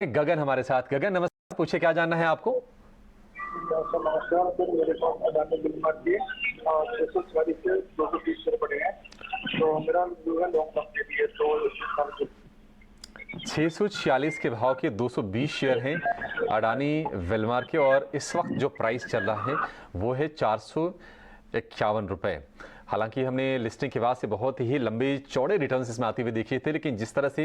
गगन हमारे साथ। गगन नमस्कार, पूछिए क्या जानना है आपको। सर नमस्कार सर, मेरे पास अडानी बिल्डकॉन के 640 से 230 शेयर पड़े हैं। तो मेरा जो है लॉन्ग टर्म के लिए तो 646 के भाव के 220 शेयर हैं अडानी विल्मार के, और इस वक्त जो प्राइस चल रहा है वो है 451 रुपये। हालांकि हमने लिस्टिंग के बाद से बहुत ही लंबे चौड़े रिटर्न्स इसमें आते हुए देखे थे, लेकिन जिस तरह से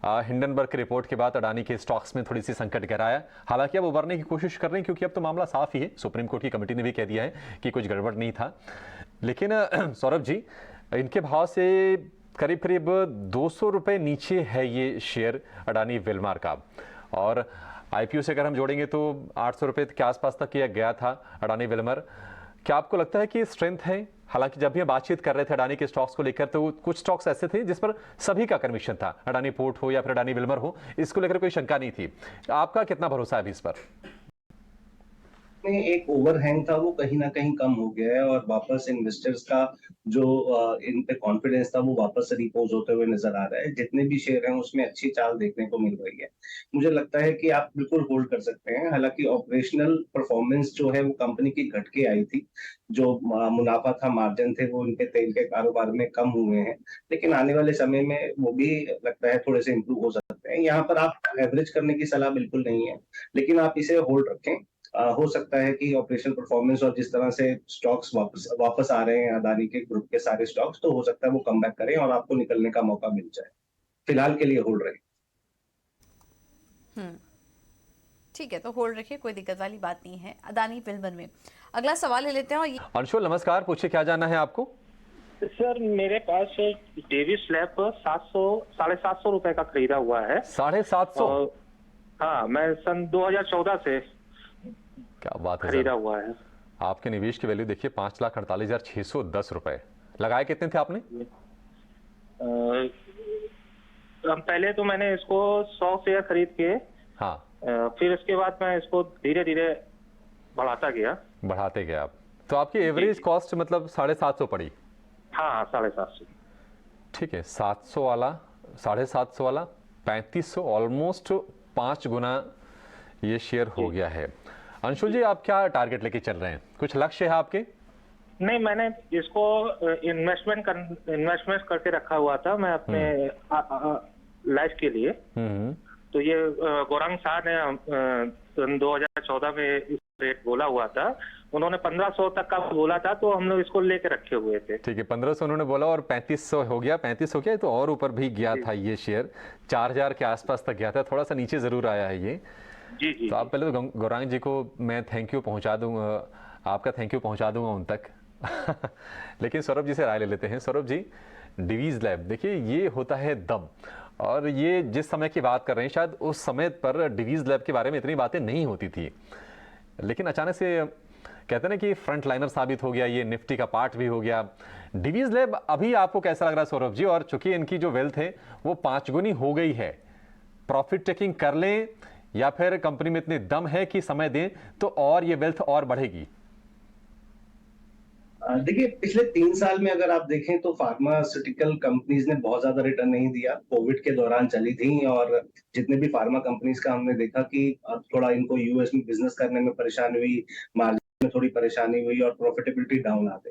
हिंडनबर्ग की रिपोर्ट के बाद अडानी के स्टॉक्स में थोड़ी सी संकट गहराया। हालांकि अब उबरने की कोशिश कर रहे हैं, क्योंकि अब तो मामला साफ ही है। सुप्रीम कोर्ट की कमेटी ने भी कह दिया है कि कुछ गड़बड़ नहीं था। लेकिन सौरभ जी, इनके भाव से करीब करीब 200 रुपये नीचे है ये शेयर अडानी विल्मार का, और आईपीओ से अगर हम जोड़ेंगे तो 800 रुपये के आसपास तक यह गया था अडानी विल्मर। क्या आपको लगता है कि स्ट्रेंथ है? हालांकि जब भी हम बातचीत कर रहे थे अडानी के स्टॉक्स को लेकर, तो कुछ स्टॉक्स ऐसे थे जिस पर सभी का कन्विक्शन था, अडानी पोर्ट हो या फिर अडानी विल्मर हो, इसको लेकर कोई शंका नहीं थी। आपका कितना भरोसा है अभी इस पर? में एक ओवरहैंग था, वो कहीं ना कहीं कम हो गया है और वापस इन्वेस्टर्स का जो इन पे कॉन्फिडेंस था वो वापस रिपोज होते हुए नजर आ रहा है। जितने भी शेयर हैं उसमें अच्छी चाल देखने को मिल रही है। मुझे लगता है कि आप बिल्कुल होल्ड कर सकते हैं। हालांकि ऑपरेशनल परफॉर्मेंस जो है वो कंपनी की घट के आई थी। जो मुनाफा था, मार्जिन थे, वो इनके तेल के कारोबार में कम हुए हैं, लेकिन आने वाले समय में वो भी लगता है थोड़े से इंप्रूव हो सकते हैं। यहाँ पर आप एवरेज करने की सलाह बिल्कुल नहीं है, लेकिन आप इसे होल्ड रखें। हो सकता है कि ऑपरेशनल परफॉर्मेंस और जिस तरह से स्टॉक्स वापस वापस आ रहे हैं अदानी के ग्रुप के सारे स्टॉक्स, तो हो सकता है वो कम बैक करें और आपको निकलने का मौका मिल जाए। फिलहाल के लिए होल्ड रहे। ठीक है, तो होल्ड रखिए, कोई दिक्कत वाली बात नहीं है अदानी विल्मर में। अगला सवाल ले लेते हैं। और ये अंशुल नमस्कार, पूछिए क्या जानना है आपको। सर मेरे पास डेविस लैब 750 रुपए का खरीदा हुआ है। 750? हाँ, मैं सन 2014 से क्या बात है, खरीदा हुआ है। आपके निवेश की वैल्यू देखिए 5,48,610 रुपए। लगाए कितने थे आपने? पहले तो मैंने इसको 100 शेयर खरीद के, हाँ, फिर इसके बाद मैं इसको धीरे धीरे बढ़ाता गया। बढ़ाते गए आप, तो आपकी एवरेज कॉस्ट मतलब 750 पड़ी। हाँ, 750। ठीक है, 700 वाला, 750 वाला, 3500, ऑलमोस्ट 5 गुना ये शेयर हो गया है। अंशुल जी, आप क्या टारगेट लेके चल रहे हैं? कुछ लक्ष्य है आपके? नहीं, मैंने इसको इन्वेस्टमेंट करके रखा हुआ था मैं अपने लाइफ के लिए। तो ये गौरांग शाह ने सन 2014 में इस रेट बोला हुआ था। उन्होंने 1500 तक का बोला था, तो हम लोग इसको लेके रखे हुए थे। ठीक है, 1500 उन्होंने बोला और 3500 हो गया। 35 हो गया तो और ऊपर भी गया था ये शेयर, 4000 के आसपास तक गया था। थोड़ा सा नीचे जरूर आया है ये। जी जी। तो आप पहले तो गौरांग जी को मैं थैंक यू पहुंचा दूंगा, आपका थैंक यू पहुंचा दूंगा उन तक। लेकिन सौरभ जी से राय ले लेते हैं। सौरभ जी, डिवीज लैब देखिए, ये होता है दम, और ये जिस समय की बात कर रहे हैं शायद उस समय पर डिवीज लैब के बारे में इतनी बातें नहीं होती थी, लेकिन अचानक से कहते हैं ना कि फ्रंट लाइनर साबित हो गया, ये निफ्टी का पार्ट भी हो गया डिवीज लैब। अभी आपको कैसा लग रहा है सौरभ जी? और चूंकि इनकी जो वेल्थ है वो 5 गुनी हो गई है, प्रॉफिट टेकिंग कर लें या फिर कंपनी में इतने दम है कि समय दें तो और ये वेल्थ और बढ़ेगी? देखिए, पिछले 3 साल में अगर आप देखें तो फार्मास्यूटिकल कंपनीज ने बहुत ज्यादा रिटर्न नहीं दिया। कोविड के दौरान चली थी और जितने भी फार्मा कंपनीज का हमने देखा कि अब थोड़ा इनको यूएस में बिजनेस करने में परेशानी हुई, मार्जिन में थोड़ी परेशानी हुई और प्रॉफिटेबिलिटी डाउन आ गई।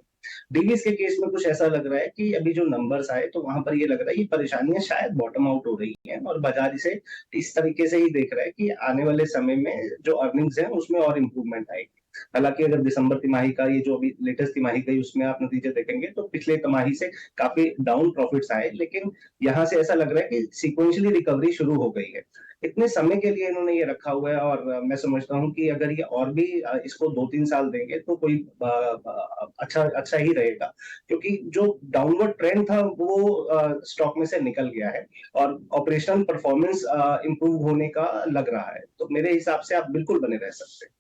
डीवीज के केस में कुछ ऐसा लग रहा है कि अभी जो नंबर्स आए तो वहां पर ये लग रहा है ये परेशानियां शायद बॉटम आउट हो रही हैं और बाजार इसे इस तरीके से ही देख रहा है कि आने वाले समय में जो अर्निंग्स है उसमें और इम्प्रूवमेंट आएगी। हालांकि अगर दिसंबर तिमाही का ये जो अभी लेटेस्ट तिमाही गई उसमें आप नतीजे देखेंगे तो पिछले तिमाही से काफी डाउन प्रॉफिट्स आए, लेकिन यहाँ से ऐसा लग रहा है कि सीक्वेंशियली रिकवरी शुरू हो गई है। इतने समय के लिए इन्होंने ये रखा हुआ है और मैं समझता हूँ कि अगर ये और भी इसको 2-3 साल देंगे तो कोई अच्छा ही रहेगा, क्योंकि जो डाउनवर्ड ट्रेंड था वो स्टॉक में से निकल गया है और ऑपरेशनल परफॉर्मेंस इंप्रूव होने का लग रहा है। तो मेरे हिसाब से आप बिल्कुल बने रह सकते हैं।